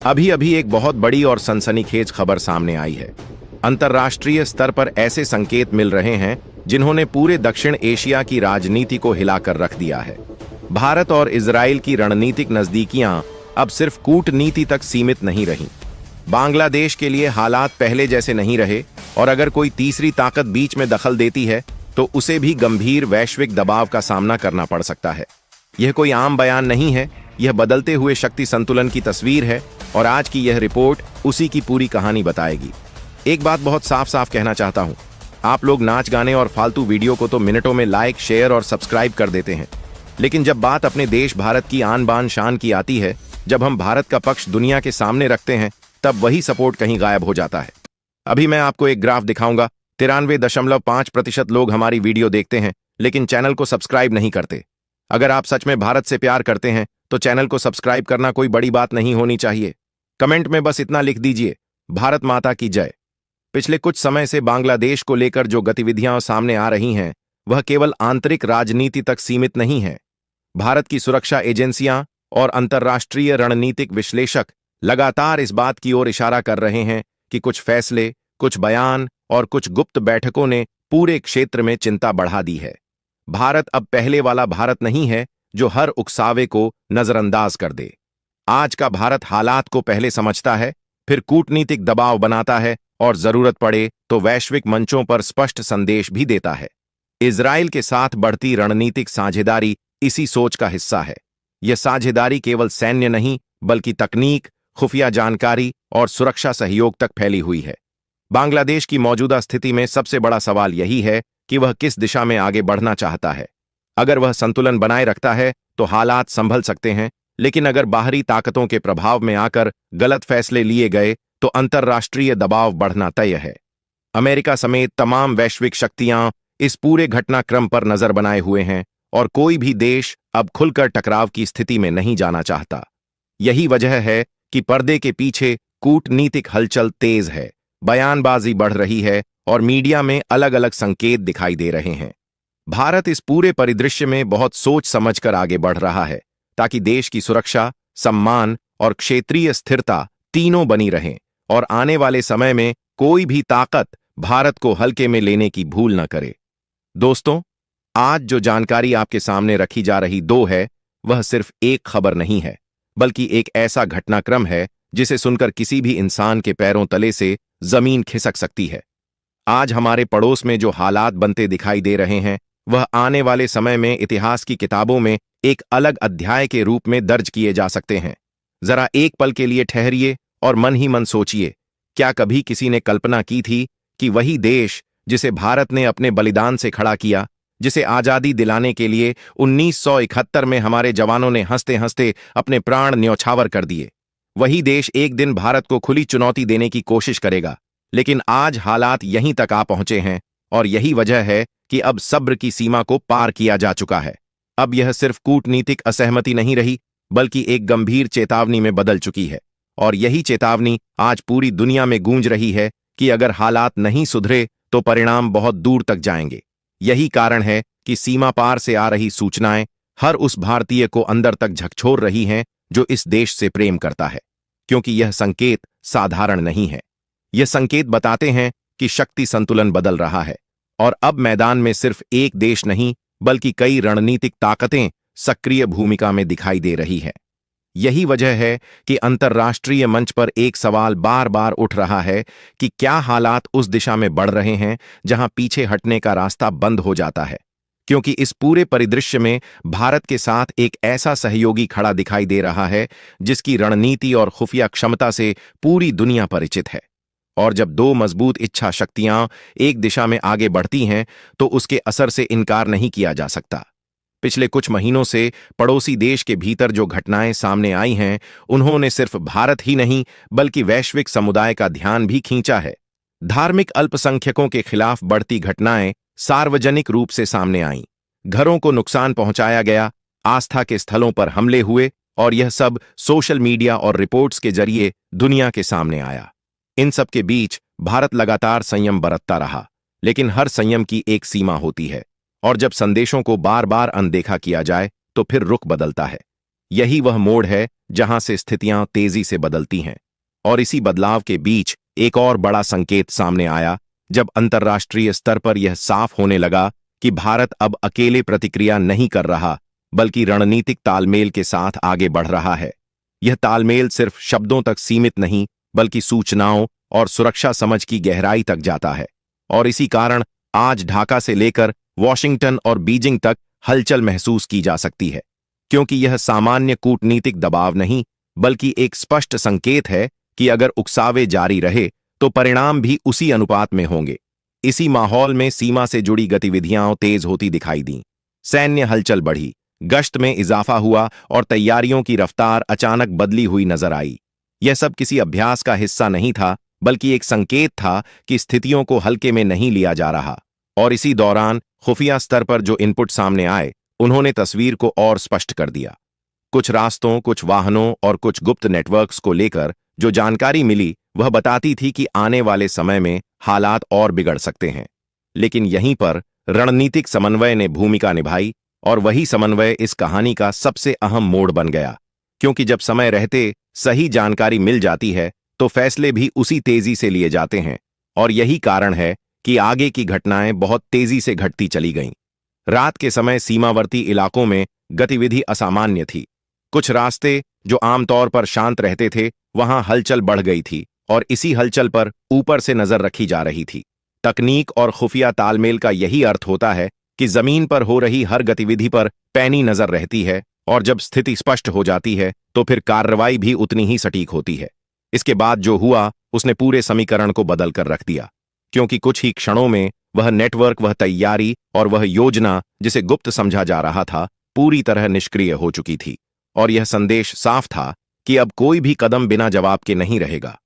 अभी अभी एक बहुत बड़ी और सनसनीखेज खबर सामने आई है। अंतर्राष्ट्रीय स्तर पर ऐसे संकेत मिल रहे हैं जिन्होंने पूरे दक्षिण एशिया की राजनीति को हिलाकर रख दिया है। भारत और इजराइल की रणनीतिक नजदीकियां अब सिर्फ कूटनीति तक सीमित नहीं रहीं। बांग्लादेश के लिए हालात पहले जैसे नहीं रहे और अगर कोई तीसरी ताकत बीच में दखल देती है तो उसे भी गंभीर वैश्विक दबाव का सामना करना पड़ सकता है। यह कोई आम बयान नहीं है, यह बदलते हुए शक्ति संतुलन की तस्वीर है और आज की यह रिपोर्ट उसी की पूरी कहानी बताएगी। एक बात बहुत साफ साफ कहना चाहता हूं, आप लोग नाच गाने और फालतू वीडियो को तो मिनटों में लाइक, शेयर और सब्सक्राइब कर देते हैं, लेकिन जब बात अपने देश भारत की आन बान शान की आती है, जब हम भारत का पक्ष दुनिया के सामने रखते हैं, तब वही सपोर्ट कहीं गायब हो जाता है। अभी मैं आपको एक ग्राफ दिखाऊंगा। 93.5% लोग हमारी वीडियो देखते हैं लेकिन चैनल को सब्सक्राइब नहीं करते। अगर आप सच में भारत से प्यार करते हैं तो चैनल को सब्सक्राइब करना कोई बड़ी बात नहीं होनी चाहिए। कमेंट में बस इतना लिख दीजिए, भारत माता की जय। पिछले कुछ समय से बांग्लादेश को लेकर जो गतिविधियां सामने आ रही हैं वह केवल आंतरिक राजनीति तक सीमित नहीं है। भारत की सुरक्षा एजेंसियां और अंतर्राष्ट्रीय रणनीतिक विश्लेषक लगातार इस बात की ओर इशारा कर रहे हैं कि कुछ फैसले, कुछ बयान और कुछ गुप्त बैठकों ने पूरे क्षेत्र में चिंता बढ़ा दी है। भारत अब पहले वाला भारत नहीं है जो हर उकसावे को नजरअंदाज कर दे। आज का भारत हालात को पहले समझता है, फिर कूटनीतिक दबाव बनाता है और जरूरत पड़े तो वैश्विक मंचों पर स्पष्ट संदेश भी देता है। इजराइल के साथ बढ़ती रणनीतिक साझेदारी इसी सोच का हिस्सा है। यह साझेदारी केवल सैन्य नहीं बल्कि तकनीक, खुफिया जानकारी और सुरक्षा सहयोग तक फैली हुई है। बांग्लादेश की मौजूदा स्थिति में सबसे बड़ा सवाल यही है कि वह किस दिशा में आगे बढ़ना चाहता है। अगर वह संतुलन बनाए रखता है तो हालात संभल सकते हैं, लेकिन अगर बाहरी ताकतों के प्रभाव में आकर गलत फैसले लिए गए तो अंतर्राष्ट्रीय दबाव बढ़ना तय है। अमेरिका समेत तमाम वैश्विक शक्तियां इस पूरे घटनाक्रम पर नजर बनाए हुए हैं और कोई भी देश अब खुलकर टकराव की स्थिति में नहीं जाना चाहता। यही वजह है कि पर्दे के पीछे कूटनीतिक हलचल तेज है, बयानबाजी बढ़ रही है और मीडिया में अलग अलग संकेत दिखाई दे रहे हैं। भारत इस पूरे परिदृश्य में बहुत सोच समझकर आगे बढ़ रहा है ताकि देश की सुरक्षा, सम्मान और क्षेत्रीय स्थिरता तीनों बनी रहें और आने वाले समय में कोई भी ताकत भारत को हल्के में लेने की भूल न करे। दोस्तों, आज जो जानकारी आपके सामने रखी जा रही है वह सिर्फ एक खबर नहीं है, बल्कि एक ऐसा घटनाक्रम है जिसे सुनकर किसी भी इंसान के पैरों तले से जमीन खिसक सकती है। आज हमारे पड़ोस में जो हालात बनते दिखाई दे रहे हैं वह आने वाले समय में इतिहास की किताबों में एक अलग अध्याय के रूप में दर्ज किए जा सकते हैं। जरा एक पल के लिए ठहरिए और मन ही मन सोचिए, क्या कभी किसी ने कल्पना की थी कि वही देश जिसे भारत ने अपने बलिदान से खड़ा किया, जिसे आजादी दिलाने के लिए 1971 में हमारे जवानों ने हंसते हंसते अपने प्राण न्यौछावर कर दिए, वही देश एक दिन भारत को खुली चुनौती देने की कोशिश करेगा। लेकिन आज हालात यहीं तक आ पहुंचे हैं और यही वजह है कि अब सब्र की सीमा को पार किया जा चुका है। अब यह सिर्फ कूटनीतिक असहमति नहीं रही बल्कि एक गंभीर चेतावनी में बदल चुकी है और यही चेतावनी आज पूरी दुनिया में गूंज रही है कि अगर हालात नहीं सुधरे तो परिणाम बहुत दूर तक जाएंगे। यही कारण है कि सीमा पार से आ रही सूचनाएं हर उस भारतीय को अंदर तक झकझोर रही हैं जो इस देश से प्रेम करता है, क्योंकि यह संकेत साधारण नहीं है। यह संकेत बताते हैं कि शक्ति संतुलन बदल रहा है और अब मैदान में सिर्फ एक देश नहीं बल्कि कई रणनीतिक ताकतें सक्रिय भूमिका में दिखाई दे रही है। यही वजह है कि अंतर्राष्ट्रीय मंच पर एक सवाल बार बार उठ रहा है कि क्या हालात उस दिशा में बढ़ रहे हैं जहां पीछे हटने का रास्ता बंद हो जाता है, क्योंकि इस पूरे परिदृश्य में भारत के साथ एक ऐसा सहयोगी खड़ा दिखाई दे रहा है जिसकी रणनीति और खुफिया क्षमता से पूरी दुनिया परिचित है। और जब दो मजबूत इच्छा शक्तियां एक दिशा में आगे बढ़ती हैं तो उसके असर से इनकार नहीं किया जा सकता। पिछले कुछ महीनों से पड़ोसी देश के भीतर जो घटनाएं सामने आई हैं उन्होंने सिर्फ भारत ही नहीं बल्कि वैश्विक समुदाय का ध्यान भी खींचा है। धार्मिक अल्पसंख्यकों के खिलाफ बढ़ती घटनाएं सार्वजनिक रूप से सामने आईं, घरों को नुकसान पहुंचाया गया, आस्था के स्थलों पर हमले हुए और यह सब सोशल मीडिया और रिपोर्ट्स के जरिए दुनिया के सामने आया। इन सब के बीच भारत लगातार संयम बरतता रहा, लेकिन हर संयम की एक सीमा होती है और जब संदेशों को बार बार अनदेखा किया जाए तो फिर रुख बदलता है। यही वह मोड़ है जहां से स्थितियां तेजी से बदलती हैं। और इसी बदलाव के बीच एक और बड़ा संकेत सामने आया, जब अंतर्राष्ट्रीय स्तर पर यह साफ होने लगा कि भारत अब अकेले प्रतिक्रिया नहीं कर रहा, बल्कि रणनीतिक तालमेल के साथ आगे बढ़ रहा है। यह तालमेल सिर्फ शब्दों तक सीमित नहीं, बल्कि सूचनाओं और सुरक्षा समझ की गहराई तक जाता है। और इसी कारण आज ढाका से लेकर वॉशिंगटन और बीजिंग तक हलचल महसूस की जा सकती है, क्योंकि यह सामान्य कूटनीतिक दबाव नहीं, बल्कि एक स्पष्ट संकेत है कि अगर उकसावे जारी रहे तो परिणाम भी उसी अनुपात में होंगे। इसी माहौल में सीमा से जुड़ी गतिविधियां तेज होती दिखाई दीं। सैन्य हलचल बढ़ी, गश्त में इजाफा हुआ और तैयारियों की रफ्तार अचानक बदली हुई नजर आई। यह सब किसी अभ्यास का हिस्सा नहीं था, बल्कि एक संकेत था कि स्थितियों को हल्के में नहीं लिया जा रहा। और इसी दौरान खुफिया स्तर पर जो इनपुट सामने आए, उन्होंने तस्वीर को और स्पष्ट कर दिया। कुछ रास्तों, कुछ वाहनों और कुछ गुप्त नेटवर्क्स को लेकर जो जानकारी मिली, वह बताती थी कि आने वाले समय में हालात और बिगड़ सकते हैं। लेकिन यहीं पर रणनीतिक समन्वय ने भूमिका निभाई, और वही समन्वय इस कहानी का सबसे अहम मोड़ बन गया। क्योंकि जब समय रहते सही जानकारी मिल जाती है, तो फैसले भी उसी तेजी से लिए जाते हैं। और यही कारण है कि आगे की घटनाएं बहुत तेजी से घटती चली गईं। रात के समय सीमावर्ती इलाकों में गतिविधि असामान्य थी। कुछ रास्ते जो आमतौर पर शांत रहते थे, वहां हलचल बढ़ गई थी, और इसी हलचल पर ऊपर से नजर रखी जा रही थी। तकनीक और खुफिया तालमेल का यही अर्थ होता है कि जमीन पर हो रही हर गतिविधि पर पैनी नजर रहती है, और जब स्थिति स्पष्ट हो जाती है तो फिर कार्रवाई भी उतनी ही सटीक होती है। इसके बाद जो हुआ, उसने पूरे समीकरण को बदल कर रख दिया, क्योंकि कुछ ही क्षणों में वह नेटवर्क, वह तैयारी और वह योजना जिसे गुप्त समझा जा रहा था, पूरी तरह निष्क्रिय हो चुकी थी। और यह संदेश साफ था कि अब कोई भी कदम बिना जवाब के नहीं रहेगा।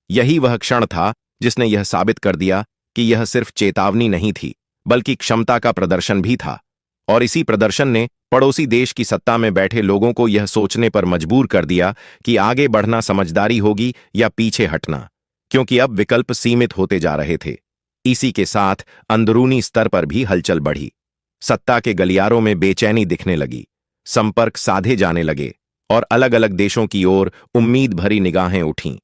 यही वह क्षण था जिसने यह साबित कर दिया कि यह सिर्फ चेतावनी नहीं थी, बल्कि क्षमता का प्रदर्शन भी था। और इसी प्रदर्शन ने पड़ोसी देश की सत्ता में बैठे लोगों को यह सोचने पर मजबूर कर दिया कि आगे बढ़ना समझदारी होगी या पीछे हटना, क्योंकि अब विकल्प सीमित होते जा रहे थे। इसी के साथ अंदरूनी स्तर पर भी हलचल बढ़ी। सत्ता के गलियारों में बेचैनी दिखने लगी, संपर्क साधे जाने लगे, और अलग अलग देशों की ओर उम्मीद भरी निगाहें उठीं।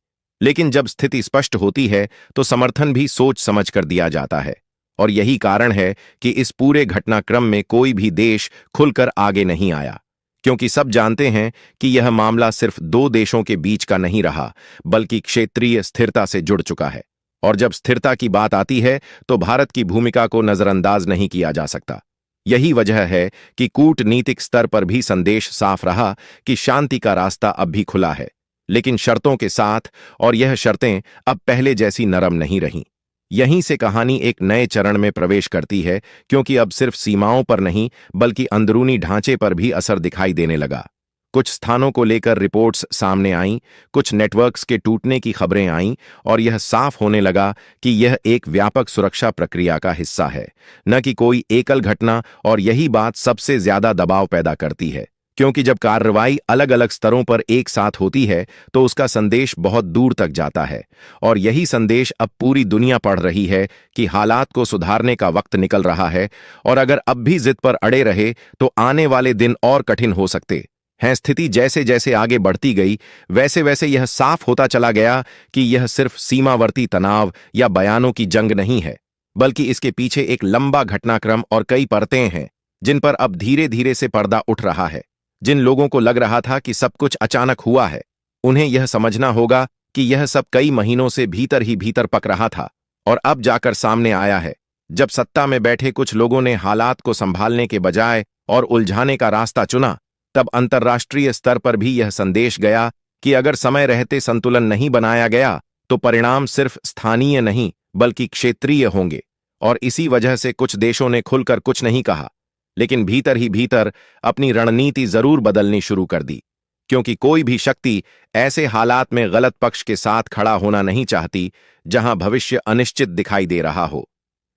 लेकिन जब स्थिति स्पष्ट होती है तो समर्थन भी सोच समझ कर दिया जाता है। और यही कारण है कि इस पूरे घटनाक्रम में कोई भी देश खुलकर आगे नहीं आया, क्योंकि सब जानते हैं कि यह मामला सिर्फ दो देशों के बीच का नहीं रहा, बल्कि क्षेत्रीय स्थिरता से जुड़ चुका है। और जब स्थिरता की बात आती है तो भारत की भूमिका को नजरअंदाज नहीं किया जा सकता। यही वजह है कि कूटनीतिक स्तर पर भी संदेश साफ रहा कि शांति का रास्ता अब भी खुला है, लेकिन शर्तों के साथ, और यह शर्तें अब पहले जैसी नरम नहीं रहीं। यहीं से कहानी एक नए चरण में प्रवेश करती है, क्योंकि अब सिर्फ सीमाओं पर नहीं, बल्कि अंदरूनी ढांचे पर भी असर दिखाई देने लगा। कुछ स्थानों को लेकर रिपोर्ट्स सामने आईं, कुछ नेटवर्क्स के टूटने की खबरें आईं, और यह साफ होने लगा कि यह एक व्यापक सुरक्षा प्रक्रिया का हिस्सा है, न कि कोई एकल घटना। और यही बात सबसे ज्यादा दबाव पैदा करती है, क्योंकि जब कार्रवाई अलग अलग स्तरों पर एक साथ होती है तो उसका संदेश बहुत दूर तक जाता है। और यही संदेश अब पूरी दुनिया पढ़ रही है कि हालात को सुधारने का वक्त निकल रहा है, और अगर अब भी जिद पर अड़े रहे तो आने वाले दिन और कठिन हो सकते हैं। स्थिति जैसे जैसे आगे बढ़ती गई, वैसे वैसे यह साफ होता चला गया कि यह सिर्फ सीमावर्ती तनाव या बयानों की जंग नहीं है, बल्कि इसके पीछे एक लंबा घटनाक्रम और कई परतें हैं, जिन पर अब धीरे धीरे से पर्दा उठ रहा है। जिन लोगों को लग रहा था कि सब कुछ अचानक हुआ है, उन्हें यह समझना होगा कि यह सब कई महीनों से भीतर ही भीतर पक रहा था, और अब जाकर सामने आया है। जब सत्ता में बैठे कुछ लोगों ने हालात को संभालने के बजाय और उलझाने का रास्ता चुना, तब अंतर्राष्ट्रीय स्तर पर भी यह संदेश गया कि अगर समय रहते संतुलन नहीं बनाया गया तो परिणाम सिर्फ स्थानीय नहीं, बल्कि क्षेत्रीय होंगे। और इसी वजह से कुछ देशों ने खुलकर कुछ नहीं कहा, लेकिन भीतर ही भीतर अपनी रणनीति जरूर बदलनी शुरू कर दी, क्योंकि कोई भी शक्ति ऐसे हालात में गलत पक्ष के साथ खड़ा होना नहीं चाहती जहां भविष्य अनिश्चित दिखाई दे रहा हो।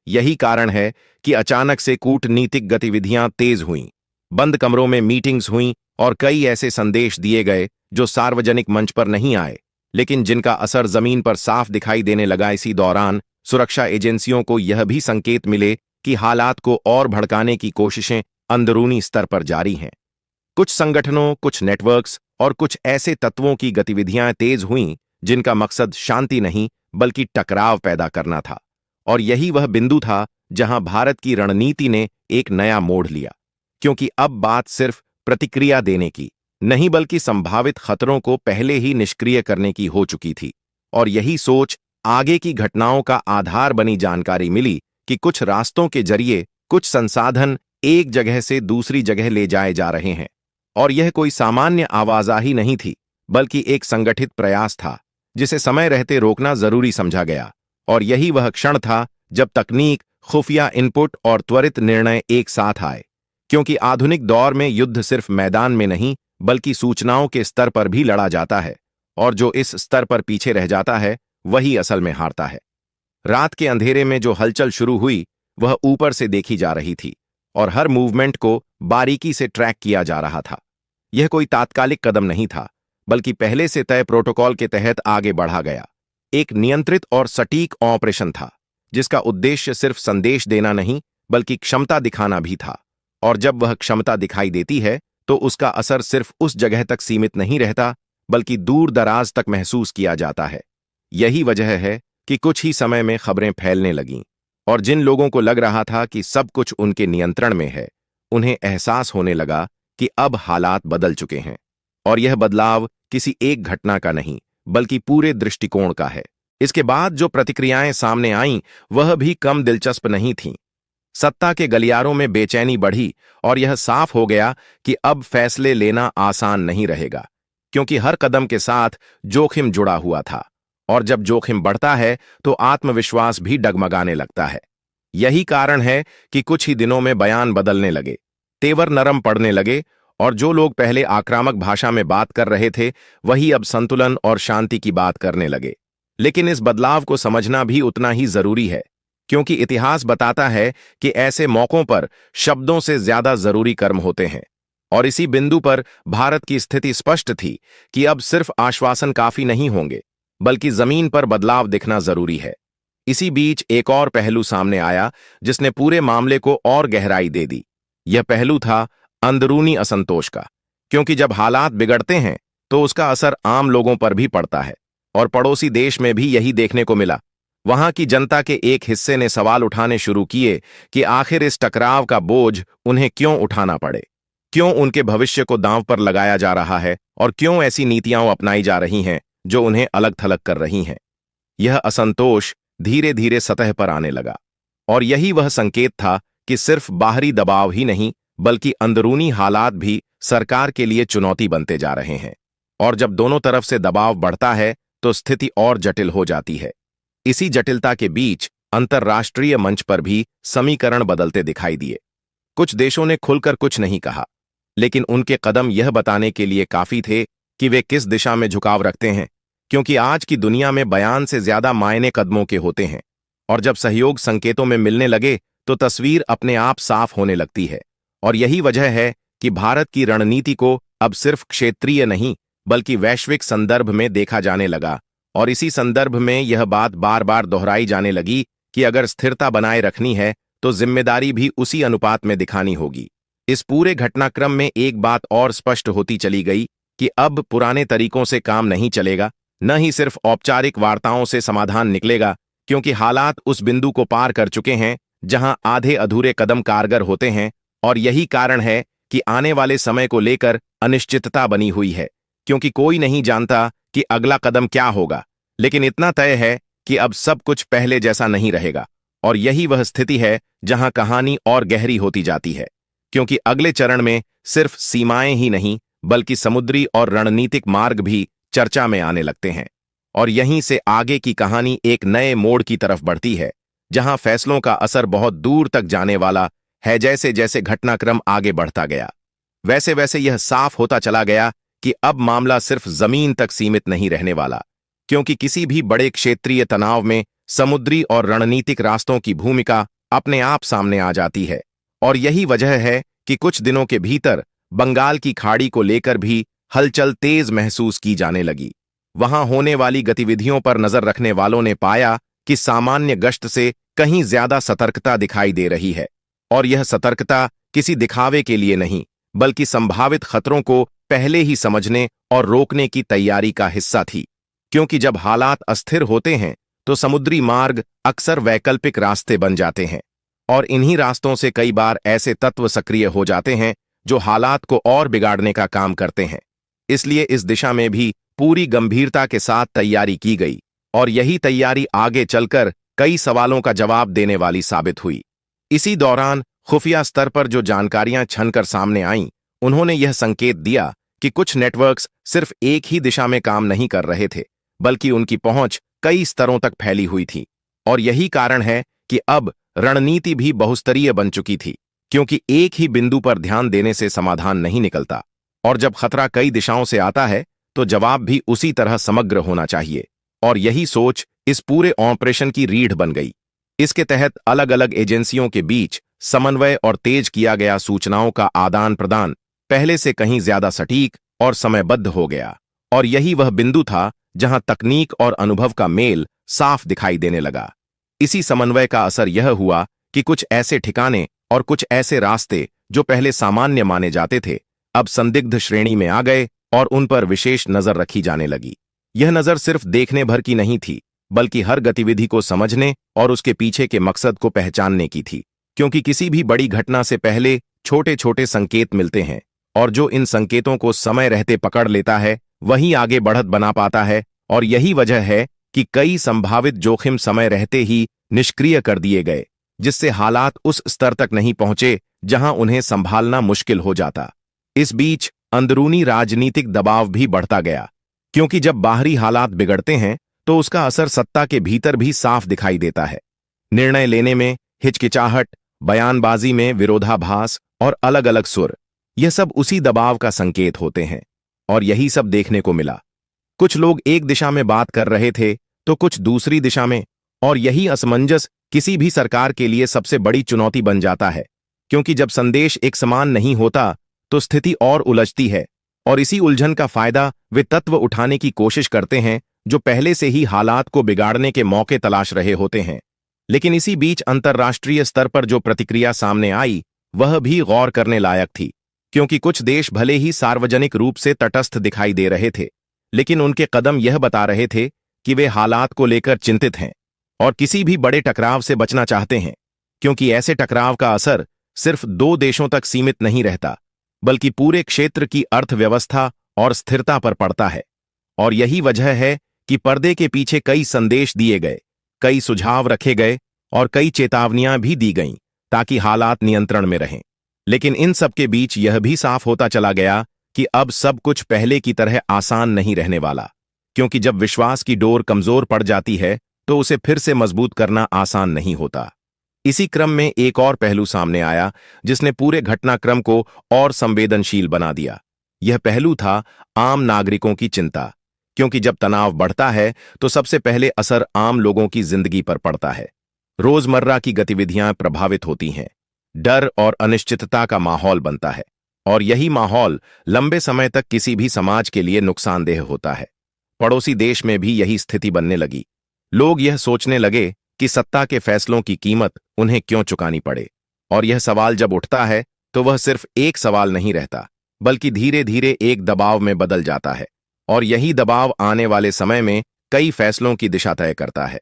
यही कारण है कि अचानक से कूटनीतिक गतिविधियां तेज हुईं, बंद कमरों में मीटिंग्स हुईं, और कई ऐसे संदेश दिए गए जो सार्वजनिक मंच पर नहीं आए, लेकिन जिनका असर जमीन पर साफ दिखाई देने लगा। इसी दौरान सुरक्षा एजेंसियों को यह भी संकेत मिले कि हालात को और भड़काने की कोशिशें अंदरूनी स्तर पर जारी हैं। कुछ संगठनों, कुछ नेटवर्क्स और कुछ ऐसे तत्वों की गतिविधियां तेज हुईं जिनका मकसद शांति नहीं बल्कि टकराव पैदा करना था। और यही वह बिंदु था जहां भारत की रणनीति ने एक नया मोड़ लिया, क्योंकि अब बात सिर्फ प्रतिक्रिया देने की नहीं बल्कि संभावित खतरों को पहले ही निष्क्रिय करने की हो चुकी थी। और यही सोच आगे की घटनाओं का आधार बनी। जानकारी मिली कि कुछ रास्तों के जरिए कुछ संसाधन एक जगह से दूसरी जगह ले जाए जा रहे हैं, और यह कोई सामान्य आवाजाही नहीं थी बल्कि एक संगठित प्रयास था जिसे समय रहते रोकना जरूरी समझा गया। और यही वह क्षण था जब तकनीक, खुफिया इनपुट और त्वरित निर्णय एक साथ आए, क्योंकि आधुनिक दौर में युद्ध सिर्फ मैदान में नहीं बल्कि सूचनाओं के स्तर पर भी लड़ा जाता है, और जो इस स्तर पर पीछे रह जाता है वही असल में हारता है। रात के अंधेरे में जो हलचल शुरू हुई वह ऊपर से देखी जा रही थी और हर मूवमेंट को बारीकी से ट्रैक किया जा रहा था। यह कोई तात्कालिक कदम नहीं था बल्कि पहले से तय प्रोटोकॉल के तहत आगे बढ़ा गया एक नियंत्रित और सटीक ऑपरेशन था जिसका उद्देश्य सिर्फ संदेश देना नहीं बल्कि क्षमता दिखाना भी था। और जब वह क्षमता दिखाई देती है तो उसका असर सिर्फ उस जगह तक सीमित नहीं रहता बल्कि दूर दराज तक महसूस किया जाता है। यही वजह है कि कुछ ही समय में खबरें फैलने लगीं और जिन लोगों को लग रहा था कि सब कुछ उनके नियंत्रण में है, उन्हें एहसास होने लगा कि अब हालात बदल चुके हैं। और यह बदलाव किसी एक घटना का नहीं बल्कि पूरे दृष्टिकोण का है। इसके बाद जो प्रतिक्रियाएं सामने आईं वह भी कम दिलचस्प नहीं थीं। सत्ता के गलियारों में बेचैनी बढ़ी और यह साफ हो गया कि अब फैसले लेना आसान नहीं रहेगा, क्योंकि हर कदम के साथ जोखिम जुड़ा हुआ था, और जब जोखिम बढ़ता है तो आत्मविश्वास भी डगमगाने लगता है। यही कारण है कि कुछ ही दिनों में बयान बदलने लगे, तेवर नरम पड़ने लगे, और जो लोग पहले आक्रामक भाषा में बात कर रहे थे वही अब संतुलन और शांति की बात करने लगे। लेकिन इस बदलाव को समझना भी उतना ही जरूरी है, क्योंकि इतिहास बताता है कि ऐसे मौकों पर शब्दों से ज्यादा जरूरी कर्म होते हैं। और इसी बिंदु पर भारत की स्थिति स्पष्ट थी कि अब सिर्फ आश्वासन काफी नहीं होंगे बल्कि जमीन पर बदलाव दिखना जरूरी है। इसी बीच एक और पहलू सामने आया जिसने पूरे मामले को और गहराई दे दी। यह पहलू था अंदरूनी असंतोष का, क्योंकि जब हालात बिगड़ते हैं तो उसका असर आम लोगों पर भी पड़ता है, और पड़ोसी देश में भी यही देखने को मिला। वहां की जनता के एक हिस्से ने सवाल उठाने शुरू किए कि आखिर इस टकराव का बोझ उन्हें क्यों उठाना पड़े, क्यों उनके भविष्य को दांव पर लगाया जा रहा है, और क्यों ऐसी नीतियां अपनाई जा रही हैं जो उन्हें अलग थलग कर रही हैं। यह असंतोष धीरे धीरे सतह पर आने लगा, और यही वह संकेत था कि सिर्फ बाहरी दबाव ही नहीं बल्कि अंदरूनी हालात भी सरकार के लिए चुनौती बनते जा रहे हैं। और जब दोनों तरफ से दबाव बढ़ता है तो स्थिति और जटिल हो जाती है। इसी जटिलता के बीच अंतर्राष्ट्रीय मंच पर भी समीकरण बदलते दिखाई दिए। कुछ देशों ने खुलकर कुछ नहीं कहा, लेकिन उनके कदम यह बताने के लिए काफी थे कि वे किस दिशा में झुकाव रखते हैं, क्योंकि आज की दुनिया में बयान से ज्यादा मायने कदमों के होते हैं। और जब सहयोग संकेतों में मिलने लगे तो तस्वीर अपने आप साफ होने लगती है। और यही वजह है कि भारत की रणनीति को अब सिर्फ क्षेत्रीय नहीं बल्कि वैश्विक संदर्भ में देखा जाने लगा। और इसी संदर्भ में यह बात बार बार दोहराई जाने लगी कि अगर स्थिरता बनाए रखनी है तो जिम्मेदारी भी उसी अनुपात में दिखानी होगी। इस पूरे घटनाक्रम में एक बात और स्पष्ट होती चली गई कि अब पुराने तरीकों से काम नहीं चलेगा, न ही सिर्फ औपचारिक वार्ताओं से समाधान निकलेगा, क्योंकि हालात उस बिंदु को पार कर चुके हैं जहां आधे अधूरे कदम कारगर होते हैं। और यही कारण है कि आने वाले समय को लेकर अनिश्चितता बनी हुई है, क्योंकि कोई नहीं जानता कि अगला कदम क्या होगा। लेकिन इतना तय है कि अब सब कुछ पहले जैसा नहीं रहेगा। और यही वह स्थिति है जहां कहानी और गहरी होती जाती है, क्योंकि अगले चरण में सिर्फ सीमाएं ही नहीं बल्कि समुद्री और रणनीतिक मार्ग भी चर्चा में आने लगते हैं। और यहीं से आगे की कहानी एक नए मोड़ की तरफ बढ़ती है, जहां फैसलों का असर बहुत दूर तक जाने वाला है। जैसे जैसे घटनाक्रम आगे बढ़ता गया वैसे वैसे यह साफ होता चला गया कि अब मामला सिर्फ जमीन तक सीमित नहीं रहने वाला, क्योंकि किसी भी बड़े क्षेत्रीय तनाव में समुद्री और रणनीतिक रास्तों की भूमिका अपने आप सामने आ जाती है। और यही वजह है कि कुछ दिनों के भीतर बंगाल की खाड़ी को लेकर भी हलचल तेज महसूस की जाने लगी। वहां होने वाली गतिविधियों पर नजर रखने वालों ने पाया कि सामान्य गश्त से कहीं ज्यादा सतर्कता दिखाई दे रही है। और यह सतर्कता किसी दिखावे के लिए नहीं बल्कि संभावित खतरों को पहले ही समझने और रोकने की तैयारी का हिस्सा थी। क्योंकि जब हालात अस्थिर होते हैं तो समुद्री मार्ग अक्सर वैकल्पिक रास्ते बन जाते हैं, और इन्हीं रास्तों से कई बार ऐसे तत्व सक्रिय हो जाते हैं जो हालात को और बिगाड़ने का काम करते हैं। इसलिए इस दिशा में भी पूरी गंभीरता के साथ तैयारी की गई, और यही तैयारी आगे चलकर कई सवालों का जवाब देने वाली साबित हुई। इसी दौरान खुफिया स्तर पर जो जानकारियां छनकर सामने आईं, उन्होंने यह संकेत दिया कि कुछ नेटवर्क्स सिर्फ एक ही दिशा में काम नहीं कर रहे थे, बल्कि उनकी पहुंच कई स्तरों तक फैली हुई थी। और यही कारण है कि अब रणनीति भी बहुस्तरीय बन चुकी थी, क्योंकि एक ही बिंदु पर ध्यान देने से समाधान नहीं निकलता, और जब खतरा कई दिशाओं से आता है तो जवाब भी उसी तरह समग्र होना चाहिए। और यही सोच इस पूरे ऑपरेशन की रीढ़ बन गई। इसके तहत अलग अलग एजेंसियों के बीच समन्वय और तेज किया गया सूचनाओं का आदान प्रदान पहले से कहीं ज्यादा सटीक और समयबद्ध हो गया, और यही वह बिंदु था जहां तकनीक और अनुभव का मेल साफ दिखाई देने लगा। इसी समन्वय का असर यह हुआ कि कुछ ऐसे ठिकाने और कुछ ऐसे रास्ते जो पहले सामान्य माने जाते थे, अब संदिग्ध श्रेणी में आ गए और उन पर विशेष नजर रखी जाने लगी। यह नजर सिर्फ देखने भर की नहीं थी, बल्कि हर गतिविधि को समझने और उसके पीछे के मकसद को पहचानने की थी। क्योंकि किसी भी बड़ी घटना से पहले छोटे छोटे संकेत मिलते हैं, और जो इन संकेतों को समय रहते पकड़ लेता है वही आगे बढ़त बना पाता है। और यही वजह है कि कई संभावित जोखिम समय रहते ही निष्क्रिय कर दिए गए, जिससे हालात उस स्तर तक नहीं पहुंचे जहां उन्हें संभालना मुश्किल हो जाता। इस बीच अंदरूनी राजनीतिक दबाव भी बढ़ता गया, क्योंकि जब बाहरी हालात बिगड़ते हैं तो उसका असर सत्ता के भीतर भी साफ दिखाई देता है। निर्णय लेने में हिचकिचाहट, बयानबाजी में विरोधाभास और अलग अलग सुर, यह सब उसी दबाव का संकेत होते हैं। और यही सब देखने को मिला। कुछ लोग एक दिशा में बात कर रहे थे तो कुछ दूसरी दिशा में, और यही असमंजस किसी भी सरकार के लिए सबसे बड़ी चुनौती बन जाता है। क्योंकि जब संदेश एक समान नहीं होता तो स्थिति और उलझती है, और इसी उलझन का फायदा वे तत्व उठाने की कोशिश करते हैं जो पहले से ही हालात को बिगाड़ने के मौके तलाश रहे होते हैं। लेकिन इसी बीच अंतर्राष्ट्रीय स्तर पर जो प्रतिक्रिया सामने आई वह भी गौर करने लायक थी। क्योंकि कुछ देश भले ही सार्वजनिक रूप से तटस्थ दिखाई दे रहे थे, लेकिन उनके कदम यह बता रहे थे कि वे हालात को लेकर चिंतित हैं और किसी भी बड़े टकराव से बचना चाहते हैं। क्योंकि ऐसे टकराव का असर सिर्फ दो देशों तक सीमित नहीं रहता, बल्कि पूरे क्षेत्र की अर्थव्यवस्था और स्थिरता पर पड़ता है। और यही वजह है कि पर्दे के पीछे कई संदेश दिए गए, कई सुझाव रखे गए और कई चेतावनियां भी दी गईं ताकि हालात नियंत्रण में रहें। लेकिन इन सब के बीच यह भी साफ होता चला गया कि अब सब कुछ पहले की तरह आसान नहीं रहने वाला। क्योंकि जब विश्वास की डोर कमजोर पड़ जाती है तो उसे फिर से मजबूत करना आसान नहीं होता। इसी क्रम में एक और पहलू सामने आया जिसने पूरे घटनाक्रम को और संवेदनशील बना दिया। यह पहलू था आम नागरिकों की चिंता। क्योंकि जब तनाव बढ़ता है तो सबसे पहले असर आम लोगों की जिंदगी पर पड़ता है। रोजमर्रा की गतिविधियां प्रभावित होती हैं, डर और अनिश्चितता का माहौल बनता है, और यही माहौल लंबे समय तक किसी भी समाज के लिए नुकसानदेह होता है। पड़ोसी देश में भी यही स्थिति बनने लगी। लोग यह सोचने लगे कि सत्ता के फैसलों की कीमत उन्हें क्यों चुकानी पड़े। और यह सवाल जब उठता है तो वह सिर्फ एक सवाल नहीं रहता, बल्कि धीरे धीरे एक दबाव में बदल जाता है, और यही दबाव आने वाले समय में कई फैसलों की दिशा तय करता है।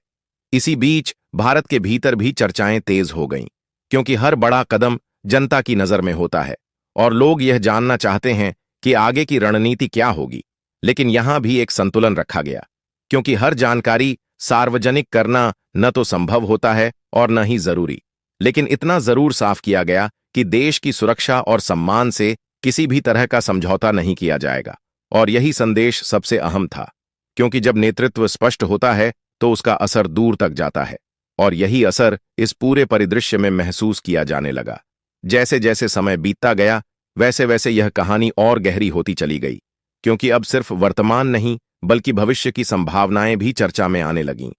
इसी बीच भारत के भीतर भी चर्चाएं तेज हो गईं, क्योंकि हर बड़ा कदम जनता की नजर में होता है और लोग यह जानना चाहते हैं कि आगे की रणनीति क्या होगी। लेकिन यहां भी एक संतुलन रखा गया, क्योंकि हर जानकारी सार्वजनिक करना न तो संभव होता है और न ही जरूरी। लेकिन इतना जरूर साफ किया गया कि देश की सुरक्षा और सम्मान से किसी भी तरह का समझौता नहीं किया जाएगा। और यही संदेश सबसे अहम था, क्योंकि जब नेतृत्व स्पष्ट होता है तो उसका असर दूर तक जाता है, और यही असर इस पूरे परिदृश्य में महसूस किया जाने लगा। जैसे जैसे समय बीतता गया वैसे वैसे यह कहानी और गहरी होती चली गई, क्योंकि अब सिर्फ वर्तमान नहीं बल्कि भविष्य की संभावनाएं भी चर्चा में आने लगीं।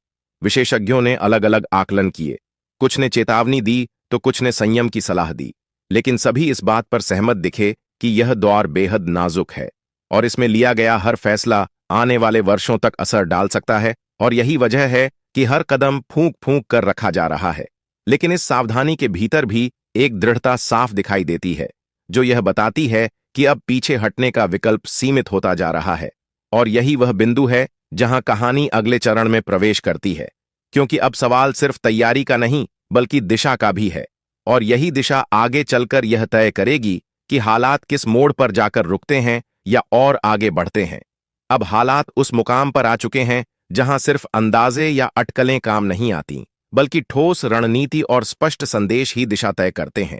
विशेषज्ञों ने अलग अलग आकलन किए, कुछ ने चेतावनी दी तो कुछ ने संयम की सलाह दी, लेकिन सभी इस बात पर सहमत दिखे कि यह दौर बेहद नाजुक है और इसमें लिया गया हर फैसला आने वाले वर्षों तक असर डाल सकता है। और यही वजह है कि हर कदम फूंक फूंक कर रखा जा रहा है। लेकिन इस सावधानी के भीतर भी एक दृढ़ता साफ दिखाई देती है, जो यह बताती है कि अब पीछे हटने का विकल्प सीमित होता जा रहा है। और यही वह बिंदु है जहां कहानी अगले चरण में प्रवेश करती है, क्योंकि अब सवाल सिर्फ तैयारी का नहीं बल्कि दिशा का भी है। और यही दिशा आगे चलकर यह तय करेगी कि हालात किस मोड़ पर जाकर रुकते हैं या और आगे बढ़ते हैं। अब हालात उस मुकाम पर आ चुके हैं जहां सिर्फ अंदाजे या अटकलें काम नहीं आती, बल्कि ठोस रणनीति और स्पष्ट संदेश ही दिशा तय करते हैं।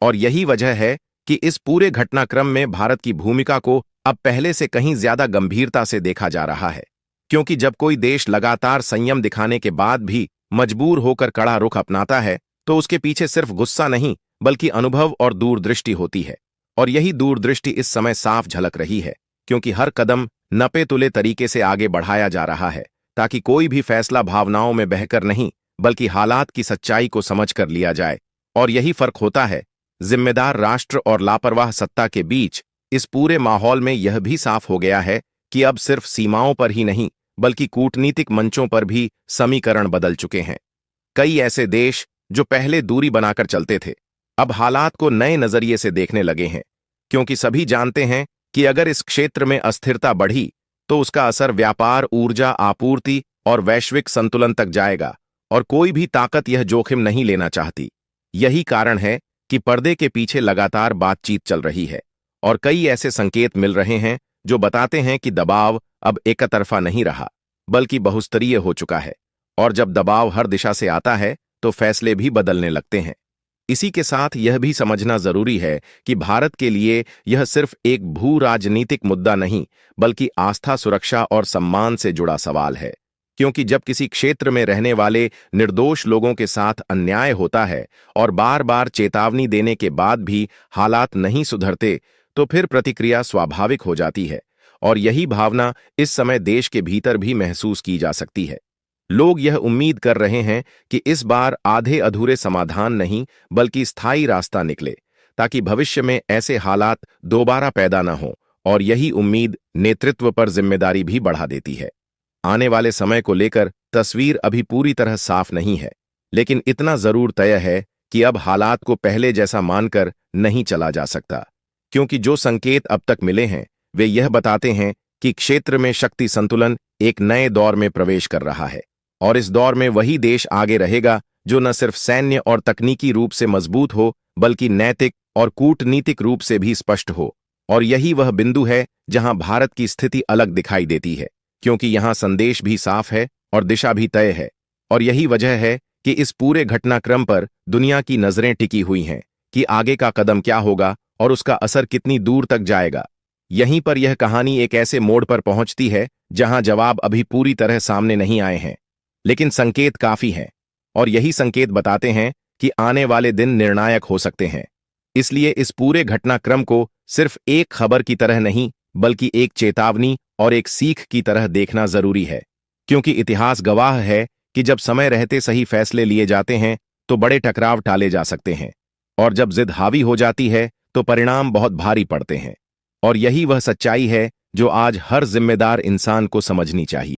और यही वजह है कि इस पूरे घटनाक्रम में भारत की भूमिका को अब पहले से कहीं ज्यादा गंभीरता से देखा जा रहा है। क्योंकि जब कोई देश लगातार संयम दिखाने के बाद भी मजबूर होकर कड़ा रुख अपनाता है, तो उसके पीछे सिर्फ गुस्सा नहीं बल्कि अनुभव और दूरदृष्टि होती है। और यही दूरदृष्टि इस समय साफ झलक रही है, क्योंकि हर कदम नपे तुले तरीके से आगे बढ़ाया जा रहा है, ताकि कोई भी फैसला भावनाओं में बहकर नहीं बल्कि हालात की सच्चाई को समझकर लिया जाए। और यही फर्क होता है जिम्मेदार राष्ट्र और लापरवाह सत्ता के बीच। इस पूरे माहौल में यह भी साफ हो गया है कि अब सिर्फ सीमाओं पर ही नहीं बल्कि कूटनीतिक मंचों पर भी समीकरण बदल चुके हैं। कई ऐसे देश जो पहले दूरी बनाकर चलते थे, अब हालात को नए नजरिए से देखने लगे हैं, क्योंकि सभी जानते हैं कि अगर इस क्षेत्र में अस्थिरता बढ़ी तो उसका असर व्यापार, ऊर्जा आपूर्ति और वैश्विक संतुलन तक जाएगा, और कोई भी ताकत यह जोखिम नहीं लेना चाहती। यही कारण है कि पर्दे के पीछे लगातार बातचीत चल रही है, और कई ऐसे संकेत मिल रहे हैं जो बताते हैं कि दबाव अब एकतरफा नहीं रहा बल्कि बहुस्तरीय हो चुका है। और जब दबाव हर दिशा से आता है तो फैसले भी बदलने लगते हैं। इसी के साथ यह भी समझना जरूरी है कि भारत के लिए यह सिर्फ एक भू राजनीतिक मुद्दा नहीं बल्कि आस्था, सुरक्षा और सम्मान से जुड़ा सवाल है। क्योंकि जब किसी क्षेत्र में रहने वाले निर्दोष लोगों के साथ अन्याय होता है और बार बार चेतावनी देने के बाद भी हालात नहीं सुधरते, तो फिर प्रतिक्रिया स्वाभाविक हो जाती है। और यही भावना इस समय देश के भीतर भी महसूस की जा सकती है। लोग यह उम्मीद कर रहे हैं कि इस बार आधे अधूरे समाधान नहीं बल्कि स्थायी रास्ता निकले, ताकि भविष्य में ऐसे हालात दोबारा पैदा न हों। और यही उम्मीद नेतृत्व पर जिम्मेदारी भी बढ़ा देती है। आने वाले समय को लेकर तस्वीर अभी पूरी तरह साफ नहीं है, लेकिन इतना जरूर तय है कि अब हालात को पहले जैसा मानकर नहीं चला जा सकता। क्योंकि जो संकेत अब तक मिले हैं वे यह बताते हैं कि क्षेत्र में शक्ति संतुलन एक नए दौर में प्रवेश कर रहा है। और इस दौर में वही देश आगे रहेगा जो न सिर्फ सैन्य और तकनीकी रूप से मजबूत हो बल्कि नैतिक और कूटनीतिक रूप से भी स्पष्ट हो। और यही वह बिंदु है जहां भारत की स्थिति अलग दिखाई देती है, क्योंकि यहां संदेश भी साफ है और दिशा भी तय है। और यही वजह है कि इस पूरे घटनाक्रम पर दुनिया की नजरें टिकी हुई हैं कि आगे का कदम क्या होगा और उसका असर कितनी दूर तक जाएगा। यहीं पर यह कहानी एक ऐसे मोड़ पर पहुंचती है जहां जवाब अभी पूरी तरह सामने नहीं आए हैं, लेकिन संकेत काफी हैं। और यही संकेत बताते हैं कि आने वाले दिन निर्णायक हो सकते हैं। इसलिए इस पूरे घटनाक्रम को सिर्फ एक खबर की तरह नहीं बल्कि एक चेतावनी और एक सीख की तरह देखना जरूरी है। क्योंकि इतिहास गवाह है कि जब समय रहते सही फैसले लिए जाते हैं तो बड़े टकराव टाले जा सकते हैं, और जब जिद हावी हो जाती है तो परिणाम बहुत भारी पड़ते हैं। और यही वह सच्चाई है जो आज हर जिम्मेदार इंसान को समझनी चाहिए।